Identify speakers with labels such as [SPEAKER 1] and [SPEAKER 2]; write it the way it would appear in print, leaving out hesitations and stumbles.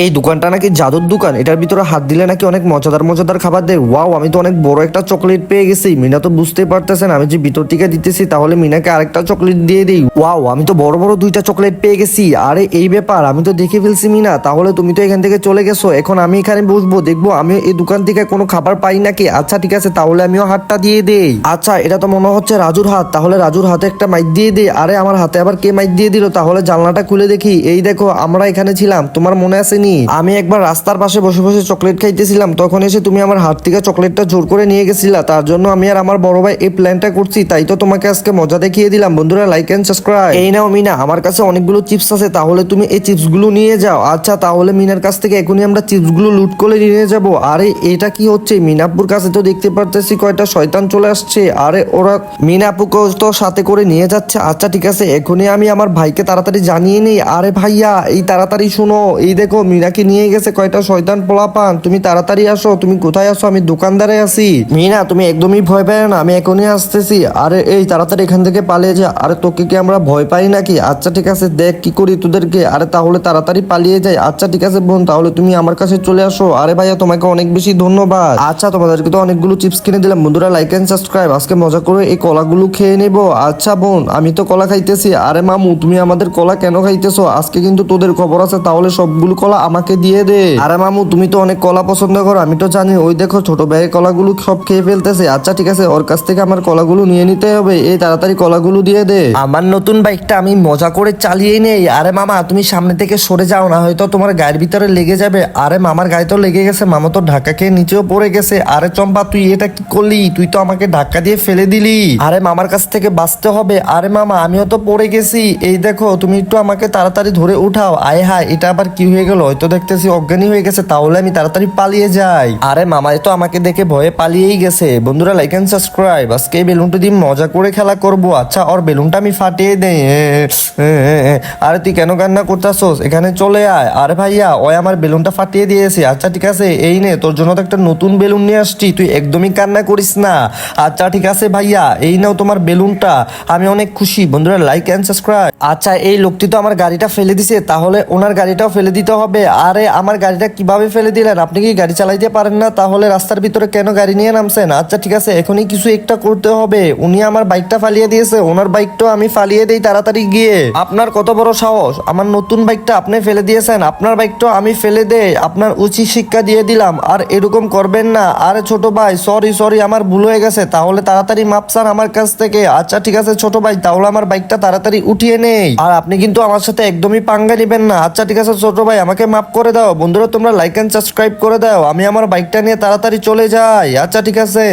[SPEAKER 1] এই দোকানটা নাকি জাদুর দোকান, এটার ভিতরে হাত দিলে নাকি অনেক মজাদার মজাদার খাবার দেয়। ওয়াও, আমি তো অনেক বড় একটা চকলেট পেয়ে গেছি। মিনা তো বুঝতেই পারতেছেন আমি যে ভিতর থেকে দিতেছি, তাহলে মিনাকে আরেকটা চকলেট দিয়ে দিই। ওয়াও, আমি তো বড় বড় দুইটা চকলেট পেয়ে গেছি। আরে এই ব্যাপার, আমি তো দেখে ফেলছি মিনা। তাহলে তুমি তো এখান থেকে চলে গেছো, এখন আমি এখানে বসবো, দেখবো আমি এই দোকান থেকে কোনো খাবার পাই নাকি। আচ্ছা ঠিক আছে, তাহলে আমিও হাতটা দিয়ে দেই। আচ্ছা, এটা তো মনে হচ্ছে রাজুর হাত, তাহলে রাজুর হাতে একটা মাইক দিয়ে দিই। আরে আমার হাতে আবার কে মাইক দিয়ে দিল? তাহলে জানলাটা খুলে দেখি। এই দেখো, আমরা এখানে ছিলাম, তোমার মনে আসেনি? আমি একবার রাস্তার পাশে বসে বসে চকলেট খাইতেছিলাম, তখন এসে তুমি আমার হাত থেকে চকলেটটা জোর করে নিয়ে গেছিলা। তার জন্য আমি আর আমার বড় ভাই এই প্ল্যানটা করছি, তাই তো তোমাকে আজকে মজা দেখিয়ে দিলাম। বন্ধুরা, লাইক এন্ড সাবস্ক্রাইব। এই নাও মিনা, আমার কাছে অনেকগুলো চিপস আছে, তাহলে তুমি এই চিপস গুলো নিয়ে যাও। আচ্ছা, তাহলে মিনার কাছ থেকে এখনই আমরা চিপস গুলো লুট করে নিয়ে যাবো। আরে এটা কি হচ্ছে? মিনাপুর কাছে তো দেখতে পারতেছি কয়টা শয়তান চলে আসছে। আরে ওরা মিনাপুকে তো সাথে করে নিয়ে যাচ্ছে। আচ্ছা ঠিক আছে, এখনই আমি আমার ভাইকে তাড়াতাড়ি জানিয়ে নেই। আরে ভাইয়া, এই তাড়াতাড়ি শুনো, এই দেখো মিনাকে নিয়ে গেছে কয়টা শয়তান পোলাপান। তুমি তাড়াতাড়ি আসো। তুমি কোথায় আসো? আমি দোকানদারে আছি। মিনা, তুমি একদমই ভয় পাই না, আমি এখনই আসতেছি। আরে এই তাড়াতাড়ি এখান থেকে পালিয়ে যা। আরে তোকে কি আমরা ভয় পাই নাকি? আচ্ছা ঠিক আছে, দেখ কি করি তোদেরকে। আরে তাহলে তাড়াতাড়ি পালিয়ে যাই। আচ্ছা ঠিক আছে বোন, তাহলে তুমি আমার কাছে চলে আসো। আরে ভাইয়া, তোমাকে অনেক বেশি ধন্যবাদ। আচ্ছা, তোমাদেরকে তো অনেকগুলো চিপস কিনে দিলাম। বন্ধুরা, লাইক এন্ড সাবস্ক্রাইব। আজকে মজা করে এই কলাগুলো খেয়ে নেবো। আচ্ছা বোন, আমি তো কলা খাইতেছি। আরে মামু, তুমি আমাদের কলা কেন খাইতেছো? আজকে কিন্তু তোদের খবর আছে, তাহলে সবগুলো কলা আমাকে দিয়ে দে। আরে মামু, তুমি তো অনেক কলা পছন্দ করো, আমি তো জানি। ওই দেখো ছোট ভাইয়ের কলাগুলো সব খেয়ে ফেলতেছে। আচ্ছা ঠিক আছে, ওর কাছ থেকে আমার কলাগুলো নিয়ে নিতে হবে। এই তাড়াতাড়ি কলাগুলো দিয়ে দে। আমার নতুন বাইকটা আমি মজা করে চালিয়ে নেই। আরে মামা, তুমি সামনে থেকে সরে যাও না, হয়তো তোমার গায়ের ভিতরে লেগে যাবে। আরে মামার গায়ে তো লেগে গেছে, মামা তো ধাক্কা খেয়ে নিচেও পড়ে গেছে। আরে চম্পা, তুই এটা কি করলি? তুই তো আমাকে ধাক্কা দিয়ে ফেলে দিলি। আরে মামার কাছ থেকে বাঁচতে হবে। আরে মামা, আমিও তো পড়ে গেছি। এই দেখো, তুমি একটু আমাকে তাড়াতাড়ি ধরে উঠাও। আয় হায়, এটা আবার কি হয়ে গেল? হয়তো দেখতেছি অজ্ঞানী হয়ে গেছে, তাহলে আমি তাড়াতাড়ি পালিয়ে যাই। আরে মামাই তো আমাকে দেখে ভয়ে পালিয়েই গেছে। বন্ধুরা, লাইক এন্ড সাবস্ক্রাইব। আজকে এই বেলুনটা দিয়ে মজা করে খেলা করব। আচ্ছা, ওর বেলুনটা আমি ফাটিয়ে দেই। আরে তুই কেন কান্না করতেছস? এখানে চলে আয়। আরে ভাইয়া, ওই আমার বেলুনটা ফাটিয়ে দিয়েছে। আচ্ছা ঠিক আছে, এই নে, তোর জন্য তো একটা নতুন বেলুন নিয়ে আসছি, তুই একদমই কান্না করিস না। আচ্ছা ঠিক আছে ভাইয়া, এই নাও তোমার বেলুনটা। আমি অনেক খুশি। বন্ধুরা, লাইক এন্ড সাবস্ক্রাইব। আচ্ছা, এই লোকটি তো আমার গাড়িটা ফেলে দিছে, তাহলে ওনার গাড়িটাও ফেলে দিতে হবে। আরে আমার গাড়িটা কিভাবে ফেলে দিলেন? আপনি কি গাড়ি চালাইতে পারেন না? তাহলে রাস্তার ভিতরে কেন গাড়ি নিয়ে নামছেন? আচ্ছা ঠিক আছে, এখনই কিছু একটা করতে হবে। উনি আমার বাইকটা ফালিয়ে দিয়েছে, ওনার বাইকটাও আমি ফালিয়ে দেই তাড়াতাড়ি গিয়ে। আপনার কত বড় সাহস? আমার নতুন বাইকটা আপনি ফেলে দিয়েছেন, আপনার বাইকটাও আমি ফেলে দেই। আপনার উচিত শিক্ষা দিয়ে দিলাম, আর এরকম করবেন না। আরে ছোট ভাই, সরি সরি, আমার ভুল হয়ে গেছে, তাহলে তাড়াতাড়ি মাপ চান আমার কাছ থেকে। আচ্ছা ঠিক আছে ছোট ভাই, তাহলে আমার বাইকটা তাড়াতাড়ি উঠিয়ে নেই। আর আপনি কিন্তু আমার সাথে একদমই পাঙ্গা নিবেন না। আচ্ছা ঠিক আছে ছোট ভাই, আমাকে মাফ করে দাও। বন্ধুরা, তোমরা লাইক এন্ড সাবস্ক্রাইব করে দাও, আমি আমার বাইকটা নিয়ে তাড়াতাড়ি চলে যাই। আচ্ছা ঠিক আছে।